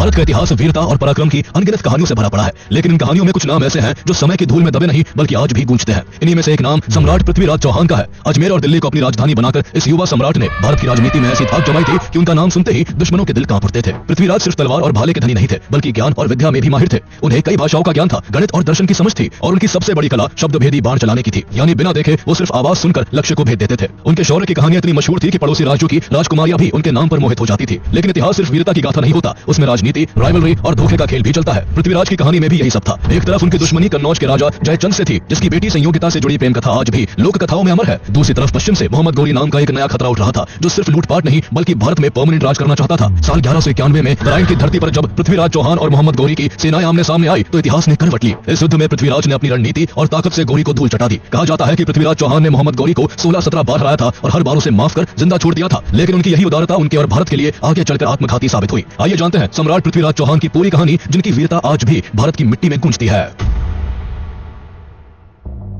भारत का इतिहास वीरता और पराक्रम की अनगिनत कहानियों से भरा पड़ा है, लेकिन इन कहानियों में कुछ नाम ऐसे हैं जो समय की धूल में दबे नहीं बल्कि आज भी गूंजते हैं। इन्हीं में से एक नाम सम्राट पृथ्वीराज चौहान का है। अजमेर और दिल्ली को अपनी राजधानी बनाकर इस युवा सम्राट ने भारत की राजनीति में ऐसी धाक जमाई थी कि उनका नाम सुनते ही दुश्मनों के दिल कांप उठते थे। पृथ्वीराज सिर्फ तलवार और भाले के धनी नहीं थे, बल्कि ज्ञान और विद्या में भी माहिर थे। उन्हें कई भाषाओं का ज्ञान था, गणित और दर्शन की समझ थी, और उनकी सबसे बड़ी कला शब्दभेदी बाण चलाने की थी, यानी बिना देखे वो सिर्फ आवाज सुनकर लक्ष्य को भेद देते थे। उनके शौर्य की कहानियां इतनी मशहूर थी कि पड़ोसी राज्यों की राजकुमारियां भी उनके नाम पर मोहित हो जाती थी। लेकिन इतिहास सिर्फ वीरता की गाथा नहीं होता, उसमें राजनीति, राइवलरी और धोखे का खेल भी चलता है। पृथ्वीराज की कहानी में भी यही सब था। एक तरफ उनकी दुश्मनी कन्नौज के राजा जयचंद से थी, जिसकी बेटी संयोगिता से जुड़ी प्रेम कथा आज भी लोक कथाओं में अमर है। दूसरी तरफ पश्चिम से मोहम्मद गौरी नाम का एक नया खतरा उठ रहा था, जो सिर्फ लूटपाट नहीं बल्कि भारत में परमानेंट राज करना चाहता था। साल 1191 में नारायण की धरती पर जब पृथ्वीराज चौहान और मोहम्मद गौरी की सेनाएं आमने सामने आई तो इतिहास ने करवट ली। इस युद्ध में पृथ्वीराज ने अपनी रणनीति और ताकत से गौरी को धूल चटा दी। कहा जाता है कि पृथ्वीराज चौहान ने मोहम्मद गौरी को 16-17 बार हराया था और हर बार उसे माफ कर जिंदा छोड़ दिया था, लेकिन उनकी यही उदारता उनके और भारत के लिए आगे चलकर आत्मघाती साबित हुई। आइए जानते हैं सम्राट पृथ्वीराज चौहान की पूरी कहानी, जिनकी वीरता आज भी भारत की मिट्टी में गूंजती है।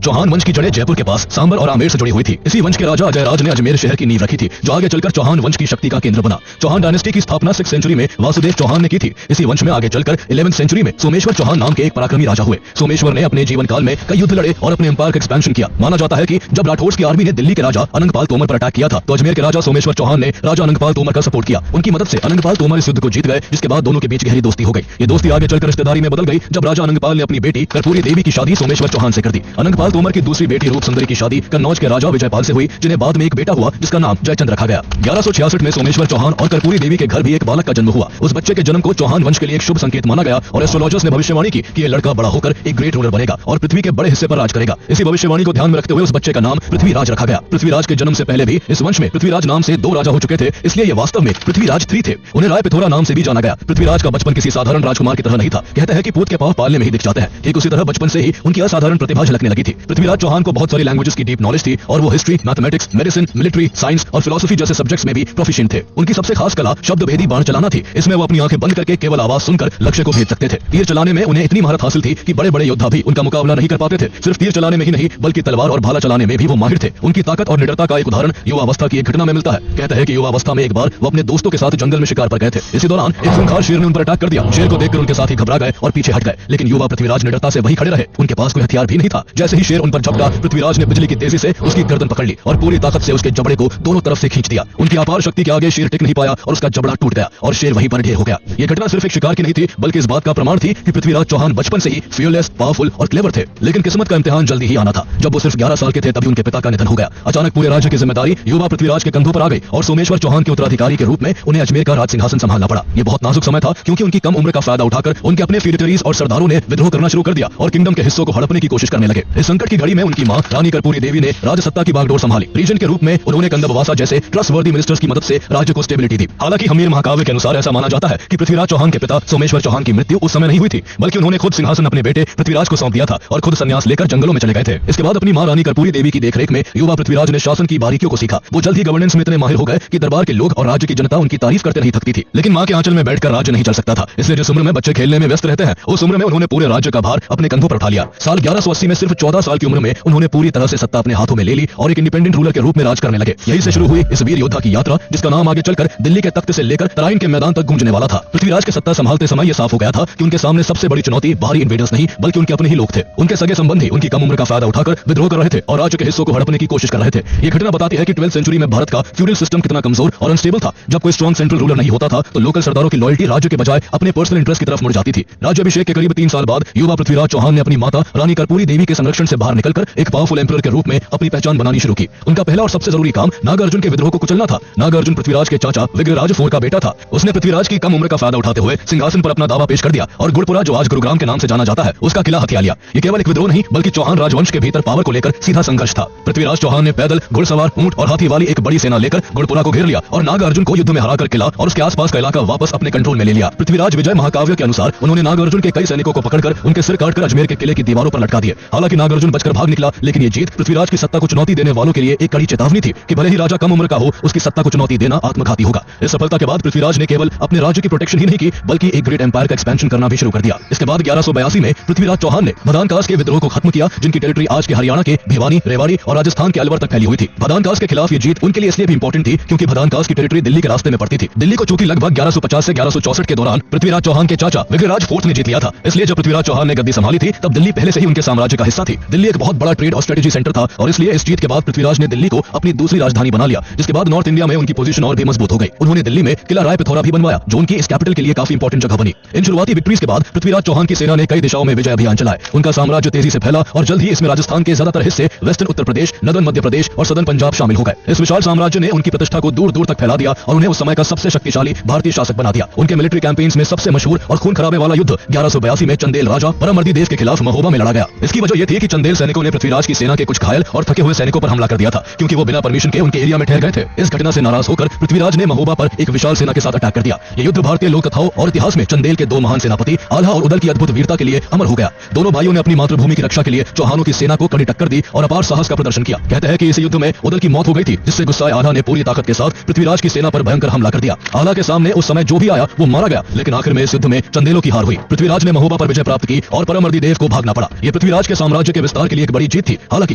चौहान वंश की जड़ें जयपुर के पास सांबर और आमेर से जुड़ी हुई थी। इसी वंश के राजा जयराज ने अजमेर शहर की नींव रखी थी, जो आगे चलकर चौहान वंश की शक्ति का केंद्र बना। चौहान डायनेस्टी की स्थापना 6th सेंचुरी में वासुदेव चौहान ने की थी। इसी वंश में आगे चलकर 11th सेंचुरी में सोमेश्वर चौहान नाम के एक पराक्रमी राजा हुए। सोमेश्वर ने अपने जीवन काल में कई युद्ध लड़े और अपने एम्पायर का एक्सपेंशन किया। माना जाता है कि जब राठौड़ की आर्मी ने दिल्ली के राजा अनंगपाल तोमर पर अटैक किया था, तो अजमेर के राजा सोमेश्वर चौहान ने राजा अनंगपाल तोमर का सपोर्ट किया। उनकी मदद से अनंगपाल तोमर इस युद्ध को जीत गए, जिसके बाद दोनों के बीच गहरी दोस्ती हो गई। ये दोस्ती आगे चलकर रिश्तेदारी में बदल गई जब राजा अनंगपाल ने अपनी बेटी कर्पूरी देवी की शादी सोमेश्वर चौहान से कर दी। अनंगपाल तोमर की दूसरी बेटी रूप सुंदरी की शादी कन्नौज के राजा विजयपाल से हुई, जिन्हें बाद में एक बेटा हुआ जिसका नाम जयचंद रखा गया। 1166 में सोमेश्वर चौहान और कर्पूरी देवी के घर भी एक बालक का जन्म हुआ। उस बच्चे के जन्म को चौहान वंश के लिए एक शुभ संकेत माना गया और एस्ट्रोलॉजर्स ने भविष्यवाणी की कि यह लड़का बड़ा होकर एक ग्रेट रूलर बनेगा और पृथ्वी के बड़े हिस्से पर राज करेगा। इसी भविष्यवाणी को ध्यान में रखते हुए उस बच्चे का नाम पृथ्वीराज रखा गया। पृथ्वीराज के जन्म से पहले भी इस वंश में पृथ्वीराज नाम से 2 राजा हो चुके थे, इसलिए ये वास्तव में पृथ्वीराज 3 थे। उन्हें राय पिथोरा नाम से भी जाना गया। पृथ्वीराज का बचपन किसी साधारण राजकुमार की तरह नहीं था। कहते हैं कि पूत के पांव पालने में ही दिख जाते हैं। ठीक उसी तरह बचपन से ही उनकी असाधारण प्रतिभा झलकने लगी थी। पृथ्वीराज चौहान को बहुत सारी लैंग्वेजेस की डीप नॉलेज थी और वो history, mathematics, medicine, military, science और फिलोसफी जैसे सब्जेक्ट्स में भी प्रोफिशिएंट थे। उनकी सबसे खास कला शब्दभेदी बाण चलाना थी। इसमें वो अपनी आंखें बंद करके केवल आवाज सुनकर लक्ष्य को भेद सकते थे। तीर चलाने में उन्हें इतनी महारत हासिल थी कि बड़े बड़े योद्धा भी उनका मुकाबला नहीं कर पाते थे। सिर्फ तीर चलाने में ही नहीं बल्कि तलवार और भाला चलाने में भी वो माहिर थे। उनकी ताकत और निडरता का एक उदाहरण युवावस्था की एक घटना में मिलता है। कहते हैं कि युवावस्था में एक बार वो अपने दोस्तों के साथ जंगल में शिकार पर गए थे। इसी दौरान एक खूंखार शेर ने उन पर अटैक कर दिया। शेर को देखकर उनके साथी घबरा गए और पीछे हट गए, लेकिन युवा पृथ्वीराज निडरता से वहीं खड़े रहे। उनके पास कोई हथियार भी नहीं था। जैसे ही शेर उन पर झपटा, पृथ्वीराज ने बिजली की तेजी से उसकी गर्दन पकड़ ली और पूरी ताकत से उसके जबड़े को दोनों तरफ से खींच दिया। उनकी अपार शक्ति के आगे शेर टिक नहीं पाया और उसका जबड़ा टूट गया और शेर वहीं पर ढेर हो गया। ये घटना सिर्फ एक शिकार की नहीं थी, बल्कि इस बात का प्रमाण थी कि पृथ्वीराज चौहान बचपन से ही फियरलेस, पावरफुल और क्लेवर थे। लेकिन किस्मत का इम्तिहान जल्दी ही आना था। जब वो सिर्फ 11 साल के थे तभी उनके पिता का निधन हो गया। अचानक पूरे राज्य की जिम्मेदारी युवा पृथ्वीराज के कंधों पर आ गई और सोमेश्वर चौहान के उत्तराधिकारी के रूप में उन्हें अजमेर का राज सिंहासन संभालना पड़ा। ये बहुत नाजुक समय था, क्योंकि उनकी कम उम्र का फायदा उठाकर उनके अपने फेडरेटरीज और सरदारों ने विद्रोह करना शुरू कर दिया और किंगडम के हिस्सों को हड़पने की कोशिश करने लगे। इस संकट की घड़ी में उनकी मां रानी कर्पूरी देवी ने राजसत्ता की बागडोर संभाली। रीजन के रूप में उन्होंने कंदबवासा जैसे ट्रस्टवर्दी मिनिस्टर्स की मदद से राज्य को स्टेबिलिटी दी। हालांकि हमीर महाकाव्य के अनुसार ऐसा माना जाता है कि पृथ्वीराज चौहान के पिता सोमेश्वर चौहान की मृत्यु उस समय नहीं हुई थी, बल्कि उन्होंने खुद सिंहासन अपने बेटे पृथ्वीराज को सौंप दिया था और खुद संन्यास लेकर जंगलों में चले गए थे। इसके बाद अपनी मां रानी कर्पूरी देवी की देखरेख में युवा पृथ्वीराज ने शासन की बारीकियों को सीखा। वो जल्द ही गवर्नेंस में इतने माहिर हो गए कि दरबार के लोग और राज्य की जनता उनकी तारीफ करते नहीं थकती थी। लेकिन मां के आंचल में बैठकर राज्य नहीं चल सकता था, इसलिए जिस उम्र में बच्चे खेलने में व्यस्त रहते हैं उस उम्र में उन्होंने पूरे राज्य का भार अपने कंधों पर उठा लिया। साल 1180 में सिर्फ 14 साल की उम्र में उन्होंने पूरी तरह से सत्ता अपने हाथों में ले ली और एक इंडिपेंडेंट रूलर के रूप में राज करने लगे। यही से शुरू हुई इस वीर योद्धा की यात्रा, जिसका नाम आगे चलकर दिल्ली के तख्त से लेकर तराइन के मैदान तक गूंजने वाला था। पृथ्वीराज के सत्ता संभालते समय यह साफ हो गया था कि उनके सामने सबसे बड़ी चुनौती बाहरी इन्वेडर्स नहीं बल्कि उनके अपने ही लोग थे। उनके सगे संबंधी उनकी कम उम्र का फायदा उठाकर विद्रोह कर रहे थे और राज्य के हिस्सों को हड़पने की कोशिश कर रहे थे। ये घटना बताती है कि 12th सेंचुरी में भारत का फ्यूडल सिस्टम कितना कमजोर और अनस्टेबल था। जब कोई स्ट्रॉन्ग सेंट्रल रूलर नहीं होता था तो लोकल सरदारों की लॉयल्टी राज्य के बजाय अपने पर्सनल इंटरेस्ट की तरफ मुड़ जाती थी। राज्याभिषेक के करीब 3 साल बाद युवा पृथ्वीराज चौहान ने अपनी माता रानी कर्पूरी देवी के संरक्षण से बाहर निकलकर एक पावरफुल एम्परर के रूप में अपनी पहचान बनानी शुरू की। उनका पहला और सबसे जरूरी काम नागार्जुन के विद्रोह को कुचलना था। नागार्जुन पृथ्वीराज के चाचा विग्रहराज IV का बेटा था। उसने पृथ्वीराज की कम उम्र का फायदा उठाते हुए सिंहासन पर अपना दावा पेश कर दिया और गुड़पुरा, जो आज गुरुग्राम के नाम से जाना जाता है, उसका किला हथिया लिया। ये केवल एक विद्रोह नहीं बल्कि चौहान राजवंश के भीतर पावर को लेकर सीधा संघर्ष था। पृथ्वीराज चौहान ने पैदल, घुड़सवार, ऊंट और हाथी वाली एक बड़ी सेना लेकर गुड़पुरा को घेर लिया और नागार्जुन को युद्ध में हराकर किला और उसके आसपास का इलाका वापस अपने कंट्रोल में ले लिया। पृथ्वीराज विजय महाकाव्य के अनुसार उन्होंने नागार्जुन के कई सैनिकों को पकड़कर उनके सिर काटकर अजमेर के किले की दीवारों पर लटका दिए। हालांकि नागार्जुन अर्जुन बचकर भाग निकला, लेकिन ये जीत पृथ्वीराज की सत्ता को चुनौती देने वालों के लिए एक कड़ी चेतावनी थी कि भले ही राजा कम उम्र का हो, उसकी सत्ता को चुनौती देना आत्मघाती होगा। इस सफलता के बाद पृथ्वीराज ने केवल अपने राज्य की प्रोटेक्शन ही नहीं की, बल्कि एक ग्रेट एम्पायर का एक्सपेंशन करना भी शुरू कर दिया। इसके बाद 1182 में पृथ्वीराज चौहान ने भदानकास के विद्रोह को खत्म किया, जिनकी टेरिटरी आज के हरियाणा के भिवानी, रेवाड़ी और राजस्थान के अलवर तक फैली हुई थी। भदानकास के खिलाफ ये जीत उनके लिए इसलिए भी इंपॉर्टेंट थी क्योंकि भदानकास की टेरिटरी दिल्ली के रास्ते में पड़ती थी। दिल्ली को चूंकि लगभग 1150 से 1164 के दौरान पृथ्वीराज चौहान के चाचा विग्रहराज फोर्थ ने जीत लिया था, इसलिए जब पृथ्वीराज चौहान ने गद्दी संभाली थी तब दिल्ली पहले से ही उनके साम्राज्य का हिस्सा थी। दिल्ली एक बहुत बड़ा ट्रेड और स्ट्रेटेजी सेंटर था और इसलिए इस जीत के बाद पृथ्वीराज ने दिल्ली को अपनी दूसरी राजधानी बना लिया, जिसके बाद नॉर्थ इंडिया में उनकी पोजीशन और भी मजबूत हो गई। उन्होंने दिल्ली में किला राय पिथौरा भी बनवाया, जो उनकी इस कैपिटल के लिए काफी इंपॉर्टेंट जगह बनी। इन शुरुआती विक्ट्रीज के बाद पृथ्वीराज चौहान की सेना ने कई दिशाओं में विजय अभियान चलाए। उनका साम्राज्य तेजी से फैला और जल्द ही इसमें राजस्थान के ज्यादातर हिस्से, वेस्टर्न उत्तर प्रदेश, नदन मध्य प्रदेश और सदर्न पंजाब शामिल हो गए। इस विशाल साम्राज्य ने उनकी प्रतिष्ठा को दूर दूर तक फैला दिया और उन्हें उस समय का सबसे शक्तिशाली भारतीय शासक बना दिया। उनके मिलिट्री कैंपेन्स में सबसे मशहूर और खून खराबे वाला युद्ध 1182 में चंदेल राजा परमर्दी देव के खिलाफ महोबा में लड़ा गया। इसकी वजह यह थी कि चंदेल सैनिकों ने पृथ्वीराज की सेना के कुछ घायल और थके हुए सैनिकों पर हमला कर दिया था, क्योंकि वो बिना परमिशन के उनके एरिया में ठहर गए थे। इस घटना से नाराज होकर पृथ्वीराज ने महोबा पर एक विशाल सेना के साथ अटैक कर दिया। ये युद्ध भारतीय लोक कथाओं और इतिहास में चंदेल के दो महान सेनापति आल्हा और उदल की अद्भुत वीरता के लिए अमर हो गया। दोनों भाइयों ने अपनी मातृभूमि की रक्षा के लिए चौहानों की सेना को कड़ी टक्कर दी और अपार साहस का प्रदर्शन किया। कहते हैं कि इस युद्ध में उदल की मौत हो गई थी, जिससे गुस्साए आल्हा ने पूरी ताकत के साथ पृथ्वीराज की सेना पर भयंकर हमला कर दिया। आल्हा के सामने उस समय जो भी आया वो मारा गया, लेकिन आखिर में इस युद्ध में चंदेलों की हार हुई। पृथ्वीराज ने महोबा पर विजय प्राप्त की और परमर्दी देव को भागना पड़ा। ये पृथ्वीराज के साम्राज्य के विस्तार के लिए एक बड़ी जीत थी। हालांकि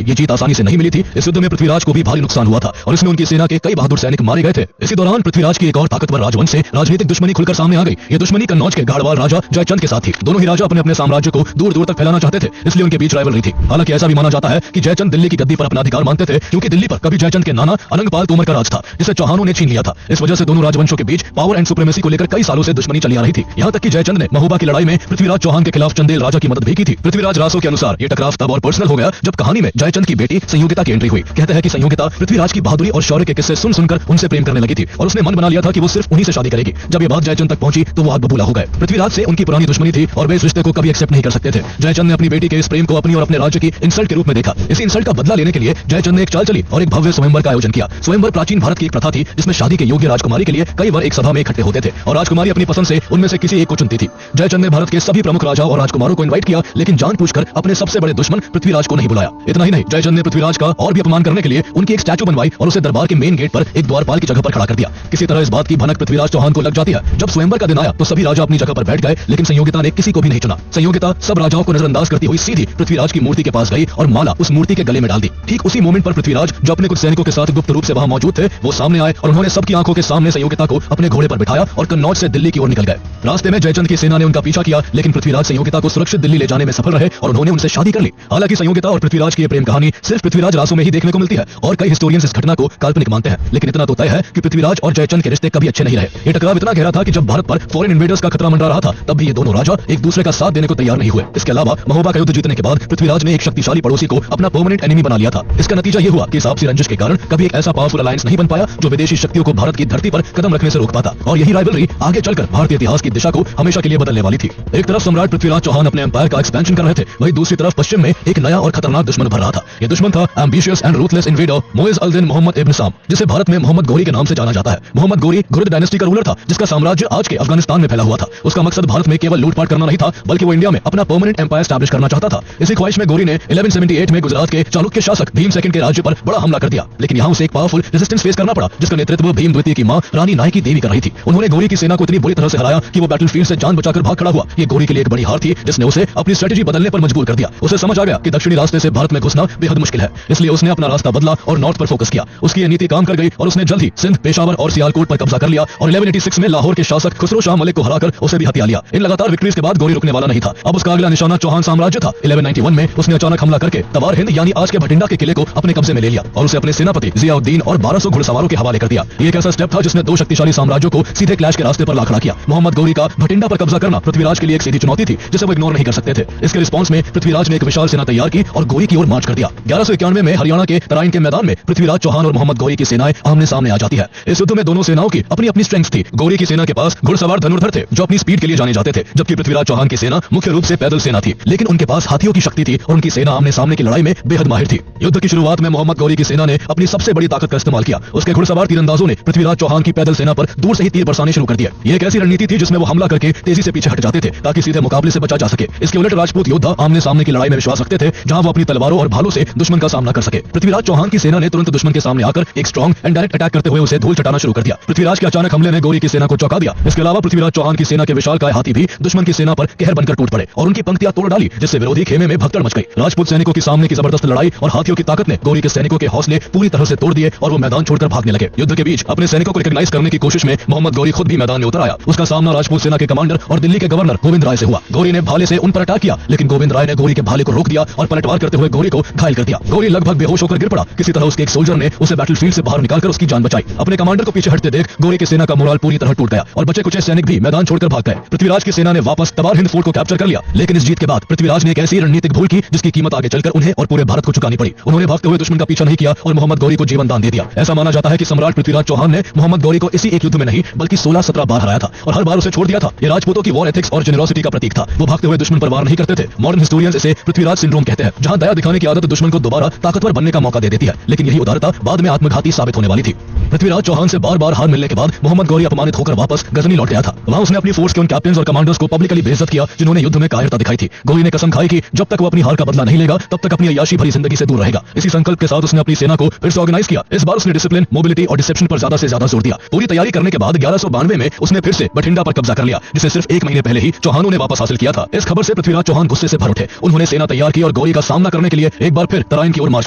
ये जीत आसानी से नहीं मिली थी। इस युद्ध में पृथ्वीराज को भी भारी नुकसान हुआ था और इसमें उनकी सेना के कई बहादुर सैनिक मारे गए थे। इसी दौरान पृथ्वीराज की एक और ताकतवर राजवंश से राजनीतिक दुश्मनी खुलकर सामने आ गई। ये दुश्मनी कन्नौज के गाड़वाल राजा जयचंद के साथ थी। दोनों ही राजा अपने अपने साम्राज्य को दूर दूर तक फैलाना चाहते थे, इसलिए उनके बीच राइवलरी थी। हालांकि ऐसा भी माना जाता है कि जयचंद दिल्ली की गद्दी पर अपना अधिकार मानते थे, क्योंकि दिल्ली पर कभी जयचंद के नाना अनंगपाल तोमर का राज था, जिसे चौहानों ने छीन लिया था। इस वजह से दोनों राजवंशों के बीच पावर एंड सुप्रीमेसी को लेकर कई सालों से दुश्मनी चली आ रही थी। यहाँ तक कि जयचंद ने महोबा की लड़ाई में पृथ्वीराज चौहान के खिलाफ चंदेल राजा की मदद भी की थी। पृथ्वीराज रासो के अनुसार ये टकराव तब और पर्सनल हो गया जब कहानी में जयचंद की बेटी संयोगिता की एंट्री हुई। कहते हैं कि संयोगिता पृथ्वीराज की बहादुरी और शौर्य के किस्से सुन सुनकर उनसे प्रेम करने लगी थी और उसने मन बना लिया था कि वो सिर्फ उन्हीं से शादी करेगी। जब ये बात जयचंद तक पहुंची तो वो आग बबूला हो गए। पृथ्वीराज से उनकी पुरानी दुश्मनी थी और वे इस रिश्ते को कभी एक्सेप्ट नहीं कर सकते थे। जयचंद ने अपनी बेटी के इस प्रेम को अपनी और अपने राज्य की इंसल्ट के रूप में देखा। इसी इंसल्ट का बदला लेने के लिए जयचंद ने एक चाल चली और एक भव्य स्वयंवर का आयोजन किया। स्वयंवर प्राचीन भारत की एक प्रथा थी, जिसमें शादी के योग्य राजकुमारी के लिए कई बार एक सभा में इकट्ठे होते थे और राजकुमारी अपनी पसंद से उनमें से किसी एक को चुनती थी। जयचंद ने भारत के सभी प्रमुख राजाओं और राजकुमारों को इनवाइट किया, लेकिन जानबूझकर अपने सबसे बड़े दुश्मन पृथ्वीराज को नहीं बुलाया। इतना ही नहीं, जयचंद ने पृथ्वीराज का और भी अपमान करने के लिए उनकी एक स्टैचू बनवाई और उसे दरबार के मेन गेट पर एक द्वारपाल की जगह पर खड़ा कर दिया। किसी तरह इस बात की भनक पृथ्वीराज चौहान को लग जाती है। जब स्वयंवर का दिन आया तो सभी राजा अपनी जगह पर बैठ गए, लेकिन संयोगिता ने किसी को भी नहीं चुना। संयोगिता सब राजाओं को नजरअंदाज करती हुई सीधी पृथ्वीराज की मूर्ति के पास गई और माला उस मूर्ति के गले में डाल दी। ठीक उसी मोमेंट पर पृथ्वीराज, जो अपने कुछ सैनिकों के साथ गुप्त रूप से वहां मौजूद थे, वो सामने आए और उन्होंने सबकी आंखों के सामने संयोगिता को अपने घोड़े पर बिठाया और कन्नौज से दिल्ली की ओर निकल गए। रास्ते में जयचंद की सेना ने उनका पीछा किया, लेकिन पृथ्वीराज संयोगिता को सुरक्षित दिल्ली ले जाने में सफल रहे और उन्होंने उनसे शादी कर ली। हालांकि संयोगिता और पृथ्वीराज की प्रेम कहानी सिर्फ पृथ्वीराज रासो में ही देखने को मिलती है और कई हिस्टोरियंस इस घटना को काल्पनिक मानते हैं, लेकिन इतना तो तय है कि पृथ्वीराज और जयचंद के रिश्ते कभी अच्छे नहीं रहे। ये टकराव इतना गहरा था कि जब भारत पर फॉरेन इन्वेडर्स का खतरा मंडरा रहा था, तब भी ये दोनों राजा एक दूसरे का साथ देने को तैयार नहीं हुए। इसके अलावा महोबा का युद्ध जीतने के बाद पृथ्वीराज ने एक शक्तिशाली पड़ोसी को अपना परमानेंट एनिमी बना लिया था। इसका नतीजा ये हुआ कि आपसी रंजिश के कारण कभी एक ऐसा पावरफुल अलायंस नहीं बन पाया जो विदेशी शक्तियों को भारत की धरती पर कदम रखने से रोक पाता, और यही राइवलरी आगे चलकर भारतीय इतिहास की दिशा को हमेशा के लिए बदलने वाली थी। एक तरफ सम्राट पृथ्वीराज चौहान अपने एम्पायर का एक्सपेंशन कर रहे थे, वहीं दूसरी तरफ पश्चिम में एक नया और खतरनाक दुश्मन भर रहा था। ये दुश्मन था ambitious and ruthless invader Moiz al-Din Muhammad ibn Sam, जिसे भारत में मोहम्मद गोरी के नाम से जाना जाता है। मोहम्मद गोरी घुरिद डायनेस्टी का रूलर था, जिसका साम्राज्य आज के अफगानिस्तान में फैला हुआ था। उसका मकसद भारत में केवल लूटपाट करना नहीं था, बल्कि वो इंडिया में अपना परमानेंट एम्पायर एस्टैब्लिश करना चाहता था। इसी ख्वाहिश में गोरी ने 1178 में गुजरात के चालुक्य शासक भीम सेकंड के राज्य पर बड़ा हमला कर दिया, लेकिन यहाँ उसे एक पावरफुल रेजिस्टेंस फेस करना पड़ा, जिसका नेतृत्व भीम द्वितीय की मां रानी नायकी देवी कर रही थी। उन्होंने गोरी की सेना को इतनी बुरी तरह से हराया कि वो बैटलफील्ड से जान बचाकर भाग खड़ा हुआ। ये गोरी के लिए एक बड़ी हार थी, जिसने उसे अपनी स्ट्रेटेजी बदलने पर मजबूर कर दिया। उसे समझ आ गया कि दक्षिणी रास्ते से भारत में घुसना बेहद मुश्किल है, इसलिए उसने अपना रास्ता बदला और नॉर्थ पर फोकस किया। उसकी ये नीति काम कर गई और उसने जल्द ही सिंध, पेशावर और सियालकोट पर कब्जा कर लिया और 1186 में लाहौर के शासक खुसरो शाह मलिक को हराकर उसे भी हथिया लिया। इन लगातार विक्ट्रीज के बाद गोरी रुकने वाला नहीं था। अब उसका अगला निशाना चौहान साम्राज्य था। 1191 में उसने अचानक हमला करके तवार हिंद यानी आज के भटिंडा के किले को अपने कब्जे में ले लिया और उसे अपने सेनापति जियाउद्दीन और 1200 घुड़सवारों के हवाले कर दिया। ये एक ऐसा स्टेप था जिसने दो शक्तिशाली साम्राज्यों को सीधे क्लैश के रास्ते पर ला खड़ा किया। मोहम्मद गोरी का भटिंडा पर कब्जा करना पृथ्वीराज के लिए एक सीधी चुनौती थी, जिसे वो इग्नोर नहीं कर सकते थे। इसके रिस्पॉन्स में पृथ्वीराज ने एक विशाल सेना तैयार की और गोरी की ओर मार्च कर दिया। 1191 में हरियाणा के तराइन के मैदान में पृथ्वीराज चौहान और मोहम्मद गोरी की सेनाएं आमने सामने आ जाती है। इस युद्ध में दोनों सेनाओं की अपनी अपनी स्ट्रेंथ थी। गोरी की सेना के पास घुड़सवार धनुर्धर थे जो अपनी स्पीड के लिए जाने जाते थे, जबकि पृथ्वीराज चौहान की सेना मुख्य रूप से पैदल सेना थी, लेकिन उनके पास हाथियों की शक्ति थी और उनकी सेना आमने सामने की लड़ाई में बेहद माहिर थी। युद्ध की शुरुआत में मोहम्मद गोरी की सेना ने अपनी सबसे बड़ी ताकत का इस्तेमाल किया। उसके घुड़सवार तीरंदाजों ने पृथ्वीराज चौहान की पैदल सेना पर दूर से ही तीर बरसाने शुरू कर दिए। ये एक ऐसी रणनीति थी जिसमें वो हमला करके तेजी से पीछे हट जाते थे ताकि सीधे मुकाबले से बचा जा सके। इसके उलट राजपूत योद्धा आमने सामने की लड़ाई में विश्वास रखते थे जहां वो अपनी तलवारों और भालों से दुश्मन का सामना कर सके। पृथ्वीराज चौहान की सेना ने तुरंत दुश्मन के सामने आकर एक स्ट्रॉन्ग एंड डायरेक्ट अटैक करते हुए उसे धूल चटाना शुरू कर दिया। पृथ्वीराज के अचानक हमले ने गौरी की सेना को चौंका दिया। इसके अलावा पृथ्वीराज चौहान की सेना के विशालकाय हाथी भी दुश्मन की सेना पर कहर बनकर टूट पड़े और उनकी पंक्तियां तोड़ डाली, जिससे विरोधी खेमे में भगदड़ मच गई। राजपूत सैनिकों के सामने की जबरदस्त लड़ाई और हाथियों की ताकत ने गौरी के सैनिकों के हौसले पूरी तरह से तोड़ दिए और वो मैदान छोड़कर भागने लगे। युद्ध के बीच अपने सैनिकों को रिकॉग्नाइज करने की कोशिश में मोहम्मद गौरी खुद भी मैदान में उतर आया। उसका सामना राजपूत सेना के कमांडर और दिल्ली के गवर्नर गोविंद राय से हुआ। गौरी ने भाले से उन पर अटैक किया, लेकिन गोविंद राय ने गौरी के भाले को रोक दिया और पलटवार करते हुए गौरी को घायल कर दिया। गौरी लगभग बेहोश होकर गिर पड़ा। किसी तरह उसके एक सोल्जर ने उसे बैटलफील्ड से बाहर निकालकर उसकी जान बचाई। अपने कमांडर को पीछे हटते देख गौरी की सेना का मोराल पूरी तरह टूट गया और बचे कुछ सैनिक भी मैदान छोड़कर भाग गए। पृथ्वीराज की सेना ने वापस तबार हिंद फोर्ट को कैप्चर कर लिया, लेकिन इस जीत के बाद पृथ्वीराज ने एक ऐसी रणनीतिक भूल की जिसकी कीमत आगे चलकर उन्हें और पूरे भारत को चुकानी पड़ी। उन्होंने भागते हुए दुश्मन का पीछा नहीं किया और मोहम्मद गौरी को जीवन दान दे दिया। ऐसा माना जाता है कि सम्राट पृथ्वीराज चौहान ने मोहम्मद गौरी को इसी एक युद्ध में नहीं बल्कि 16-17 बार हराया था और हर बार उसे छोड़ दिया था। ये राजपूतों की वॉर एथिक्स और जेनरोसिटी का प्रतीक था। वो भागते हुए दुश्मन पर वार नहीं करते थे। मॉडर्न हिस्टोरियंस इसे पृथ्वीराज सिंड्रोम कहते हैं, जहां दया दिखाने की आदत दुश्मन को दोबारा ताकतवर बनने का मौका दे देती है, लेकिन यही उदारता बाद में आत्मघाती साबित होने वाली थी। पृथ्वीराज चौहान से बार बार हार मिलने के बाद मोहम्मद गौरी अपमानित होकर वापस गजनी लौट गया था। वहां उसने अपनी फोर्स के उन कैप्टन और कमांडर्स को पब्लिकली बेइज्जत किया जिन्होंने युद्ध में कायरता दिखाई थी। गौरी ने कसम खाई कि जब तक वो अपनी हार का बदला नहीं लेगा तब तक अपनी अय्याशी भरी जिंदगी से दूर रहेगा। इसी संकल्प के साथ उसने अपनी सेना को फिर से ऑर्गेनाइज किया। इस बार उसने डिसिप्लिन, मोबिलिटी और डिसेप्शन पर ज्यादा से ज्यादा जोर दिया। पूरी तैयारी करने के बाद 1192 में उसने फिर से बठिंडा पर कब्जा कर लिया, जिसे सिर्फ एक महीने पहले ही चौहानों ने वापस हासिल किया था। इस खबर से पृथ्वीराज चौहान गुस्से से भर उठे। उन्होंने सेना तैयार की और गौरी का सामना करने के लिए एक बार फिर तराइन की ओर मार्च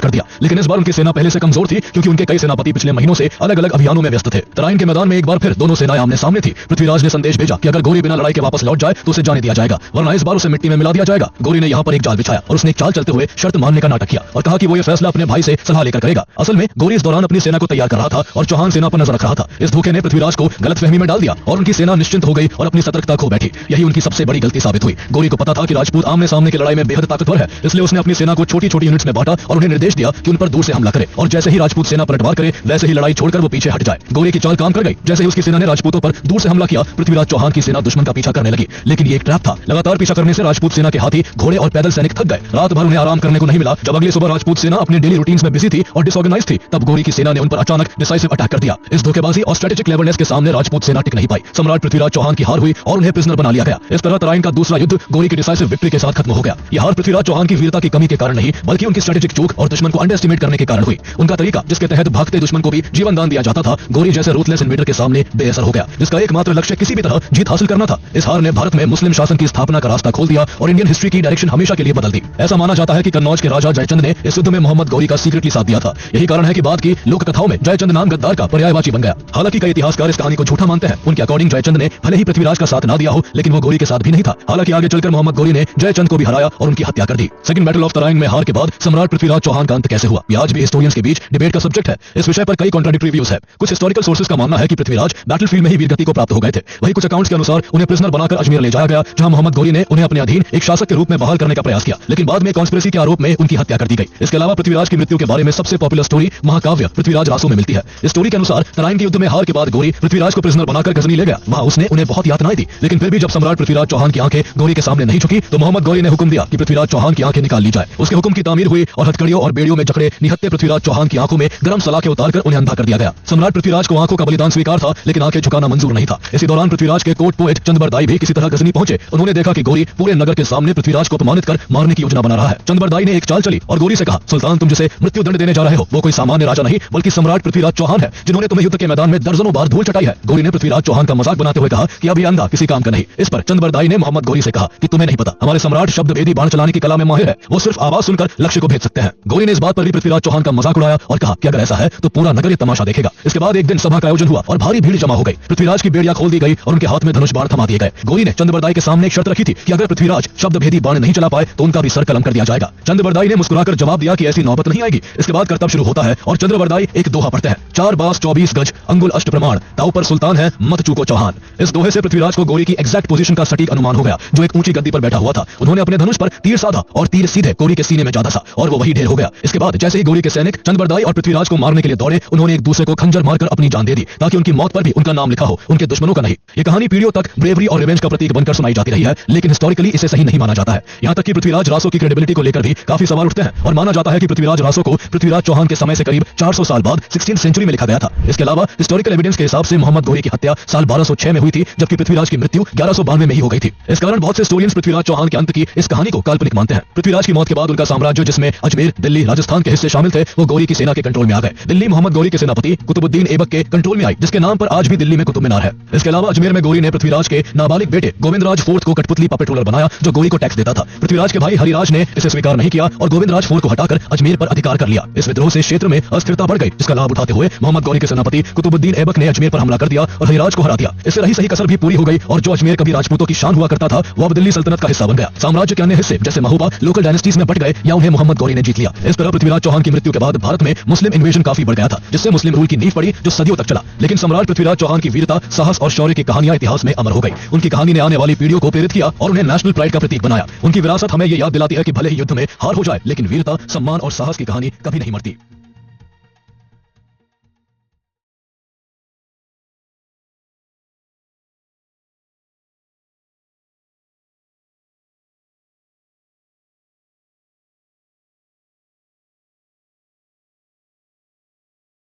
कर दिया, लेकिन इस बार उनकी सेना पहले से कमजोर थी क्योंकि उनके कई सेनापति पिछले महीनों से अलग अलग अभियानों में व्यस्त थे। तराइन के मैदान में एक बार फिर दोनों सेनाएं आमने सामने थी। पृथ्वीराज ने संदेश भेजा कि अगर गौरी बिना लड़ाई के वापस लौट जाए तो उसे जाने दिया जाएगा, वरना इस बार उसे मिट्टी में मिला दिया जाएगा। गौरी ने यहाँ पर एक जाल बिछाया और उसने एक चाल चलते हुए शर्त मानने का नाटक किया और कहा कि वो ये फैसला अपने भाई से सलाह लेकर करेगा। असल में गौरी इस दौरान अपनी सेना को तैयार कर रहा था और चौहान सेना पर नजर रख रहा था। इस धोखे ने पृथ्वीराज को गलतफहमी में डाल दिया और उनकी सेना निश्चिंत हो गई और अपनी सतर्कता खो बैठी। यही उनकी सबसे बड़ी गलती साबित हुई। गौरी को पता था कि राजपूत आमने सामने की लड़ाई में बेहद ताकतवर है, इसलिए उसने अपनी सेना को छोटी छोटी यूनिट्स में बांटा और उन्हें निर्देश दिया कि उन पर दूर से हमला करे और जैसे ही राजपूत सेना पलटवार करे वैसे ही लड़ाई छोड़कर वो पीछे हट जाए। गौरी की चाल काम कर गई। जैसे ही उसकी सेना ने राजपूतों पर दूर से हमला किया, पृथ्वीराज चौहान की सेना दुश्मन का पीछा करने लगी, लेकिन ये एक ट्रैप था। लगातार पीछा करने से राजपूत सेना के हाथी, घोड़े और पैदल सैनिक थक गए। रात भर उन्हें आराम करने को नहीं मिला। जब अगली सुबह राजपूत सेना अपने डेली रूटीन्स में बिजी थी और डिसऑर्गेनाइज थी, तब गौरी की सेना ने उन पर अचानक डिसाइसिव अटैक कर दिया। इस धोखेबाजी और स्ट्रेटेजिक क्लेवरनेस के सामने राजपूत सेना टिक नहीं पाई। सम्राट पृथ्वीराज चौहान की हार हुई और उन्हें प्रिजनर बना लिया गया। इस तरह तराइन का दूसरा युद्ध गौरी की डिसाइसिव विक्ट्री के साथ खत्म हो गया। यह हार पृथ्वीराज चौहान की वीरता की कमी के कारण नहीं बल्कि उनकी स्ट्रेटेजिक चूक और दुश्मन को अंडरएस्टिमेट करने के कारण हुई। उनका तरीका, जिसके तहत भागते दुश्मन को भी जीवन दान दिया जाता था, गौरी जैसे रूथलेस इन्वेडर के सामने बेअसर हो गया, जिसका एकमात्र लक्ष्य किसी भी तरह जीत हासिल करना था। इस हार ने भारत में मुस्लिम शासन की स्थापना का रास्ता खोल दिया और इंडियन हिस्ट्री की डायरेक्शन हमेशा के लिए बदल दी। ऐसा माना जाता है कि कन्नौज के राजा जयचंद ने इस युद्ध में मोहम्मद गौरी का सीक्रेटली साथ दिया था। यही कारण है कि बाद की लोक कथाओं में जयचंद नाम गद्दार का पर्यायवाची बन गया। हालांकि कई इतिहासकार इस कहानी को झूठा मानते हैं। उनके अकॉर्डिंग जयचंद ने भले ही पृथ्वीराज का साथ ना दिया हो, लेकिन वो गौरी के साथ भी नहीं था। हालांकि आगे चलकर मोहम्मद गौरी ने जयचंद को भी हराया और उनकी हत्या कर दी। सेकंड बैटल ऑफ तराइन में हार के बाद सम्राट पृथ्वीराज चौहान का अंत कैसे हुआ, यह आज भी हिस्टोरियंस के बीच डिबेट का सब्जेक्ट है। इस विषय पर कई कॉन्ट्राडिक्टरी व्यूज है। कुछ हिस्टोरिकल सोर्सेज का मानना है कि पृथ्वीराज बैटलफील्ड में ही वीरगति को प्राप्त हो गए थे। वहीं कुछ अकाउंट्स के अनुसार उन्हें प्रिजनर बनाकर अजमेर ले जाया गया, जहां मोहम्मद गौरी ने उन्हें अपने अधीन एक शासक के रूप में बहाल करने का प्रयास किया, लेकिन बाद में कॉन्स्पिरेसी के आरोप में उनकी हत्या कर दी गई। इसके अलावा पृथ्वीराज की मृत्यु के बारे में सबसे पॉपुलर स्टोरी महाकाव्य पृथ्वीराज रासो में मिलती है। इस स्टोरी के अनुसार तराइन के युद्ध में हार के बाद गौरी पृथ्वीराज को प्रिजनर बनाकर गजनी ले गया। वहां उसने उन्हें बहुत यातनाएं दी, लेकिन फिर भी जब सम्राट पृथ्वीराज चौहान की आंखें गौरी के सामने नहीं झुकी तो मोहम्मद गौरी ने हुक्म दिया कि पृथ्वीराज चौहान की आंखें निकाल ली जाए। उसके हुक्म की तामीर हुई और हथकड़ियों और बेड़ियों में जकड़े निहत्थे पृथ्वीराज चौहान की आंखों में गर्म सलाखें उतारकर उन्हें अंधा कर दिया गया। सम्राट पृथ्वीराज को आंखों का बलिदान स्वीकार था, लेकिन आंखें झुकाना मंजूर नहीं था। इसी दौरान पृथ्वीराज के कोर्ट पोएट चंद्रबरदाई भी किसी तरह गजनी पहुंचे। उन्होंने देखा कि गौरी पूरे नगर के सामने पृथ्वीराज को अपमानित कर मारने की योजना बना रहा है। चंद्रबरदाई ने एक चाल चली और गौरी से कहा, सुल्तान, तुम जिसे मृत्यु दंड देने जा रहे हो वो कोई सामान्य राजा नहीं बल्कि सम्राट पृथ्वीराज चौहान है, जिन्होंने तुम्हें युद्ध के मैदान में दर्जनों बार धूल चटाई है। गौरी ने पृथ्वीराज चौहान का मजाक बनाते हुए कहा कि अब ये अंधा किसी काम का नहीं। इस पर चंद्रबरदाई ने मोहम्मद गौरी से कहा कि तुम्हें नहीं पता, हमारे सम्राट शब्द भेदी बाण चलाने की कला में माहिर है, वो सिर्फ आवाज सुनकर लक्ष्य को भेज सकते हैं। गौरी ने इस बात पर भी पृथ्वीराज चौहान का मजाक उड़ाया और कहा कि अगर ऐसा है तो पूरा नगर ये तमाशा देखेगा। इसके बाद एक दिन सभा का आयोजन हुआ और भारी भीड़ जमा हो गई। पृथ्वीराज की बेड़ियां खोल दी गई और उनके हाथ में धनुष बाण थमा दिए गए। गौरी ने चंद्रबरदाई के सामने एक शर्त रखी थी कि अगर पृथ्वीराज शब्द भेदी बाण नहीं चला पाए तो उनका भी सर कलम कर दिया जाएगा। चंद्रबरदाई ने मुस्कुराकर जवाब दिया कि ऐसी नौबत नहीं आएगी। इसके बाद करतब शुरू होता है और चंद्रबरदाई एक दोहा पढ़ते हैं, 4 बास 24 गज अंगुल अष्ट प्रमाण, ताऊ पर सुल्तान है मत चूको चौहान। इस दोहे से पृथ्वीराज को गौरी की एग्जैक्ट पोजीशन का सटीक अनुमान हो गया, जो एक ऊंची गद्दी पर बैठा हुआ था। उन्होंने अपने धनुष पर तीर साधा और तीर सीधे गौरी के सीने में जा धंसा और वो वही ढेर हो गया। इसके बाद जैसे ही गौरी के सैनिक चंद्रबरदाई और पृथ्वीराज को मारने के लिए दौड़े, उन्होंने एक दूसरे को खंजर मारकर अपनी जान दे दी ताकि उनकी मौत पर भी उनका नाम लिखा हो, उनके दुश्मनों का नहीं। ये कहानी पीढ़ियों तक ब्रेवरी और रिवेंज का प्रतीक बनकर सुनाई जाती रही है, लेकिन हिस्टोरिकली इसे सही नहीं माना जाता है। यहाँ तक कि पृथ्वीराज रासो की क्रेडिबिलिटी को लेकर भी काफी सवाल उठते हैं और माना जाता है कि पृथ्वीराज रासो को पृथ्वीराज चौहान के समय से करीब 400 साल बाद 16th सेंचुरी में लिखा गया था। इसके अलावा हिस्टोरिकल एविडेंस के हिसाब से मोहम्मद गौरी की हत्या साल 1206 में हुई थी, जबकि पृथ्वीराज की मृत्यु 1192 में ही हो गई थी। इस कारण बहुत से हिस्टोरियंस पृथ्वीराज चौहान के अंत की इस कहानी को काल्पनिक मानते हैं। पृथ्वीराज की मौत के बाद उनका साम्राज्य, जिसमें अजमेर, दिल्ली, राजस्थान के हिस्से शामिल थे, वो गौरी की सेना के कंट्रोल में आ गए। दिल्ली मोहम्मद गौरी के सेनापति कुतुबुद्दीन ऐबक के कंट्रोल में आई, जिसके नाम पर आज भी दिल्ली में कुतुब मीनार है। इसके अलावा अजमेर में गौरी ने पृथ्वीराज के नाबालिग बेटे गोविंदराज फोर्थ को कठपुतली पपेट रूलर बनाया, जो गौरी को टैक्स देता था। पृथ्वीराज के भाई हरिराज ने इसे स्वीकार नहीं किया और गोविंदराज फोर्थ को हटाकर अजमेर पर अधिकार कर लिया। इस विद्रोह से क्षेत्र में अस्थिरता बढ़ गई, जिसका लाभ उठाते हुए मोहम्मद गौरी के सेनापति कुतुबुद्दीन ऐबक ने अजमेर पर हमला कर दिया और हरिराज को हरा दिया। इससे रही सही कसर भी पूरी हो गई और जो अजमेर कभी राजपूतों की शान हुआ करता था, वो अब दिल्ली सल्तनत का हिस्सा बन गया। साम्राज्य के अन्य हिस्से जैसे महोबा लोकल डायनेस्टीज में बट गए या उन्हें मोहम्मद गौरी ने जीत लिया। इस तरह पृथ्वीराज चौहान की मृत्यु के बाद भारत में मुस्लिम इन्वेजन काफी बढ़ गया था, जिससे मुस्लिम रूल की नींव पड़ी, जो सदियों तक चला। लेकिन सम्राट पृथ्वीराज चौहान की वीरता, साहस और शौर्य की कहानियां इतिहास में अमर हो गई। उनकी कहानी ने आने वाली पीढ़ियों को प्रेरित किया और उन्हें नेशनल प्राइड का प्रतीक बनाया। उनकी विरासत हमें ये याद दिलाती है कि भले ही युद्ध में हार हो जाए, लेकिन वीरता, सम्मान और साहस की कहानी कभी नहीं मरती।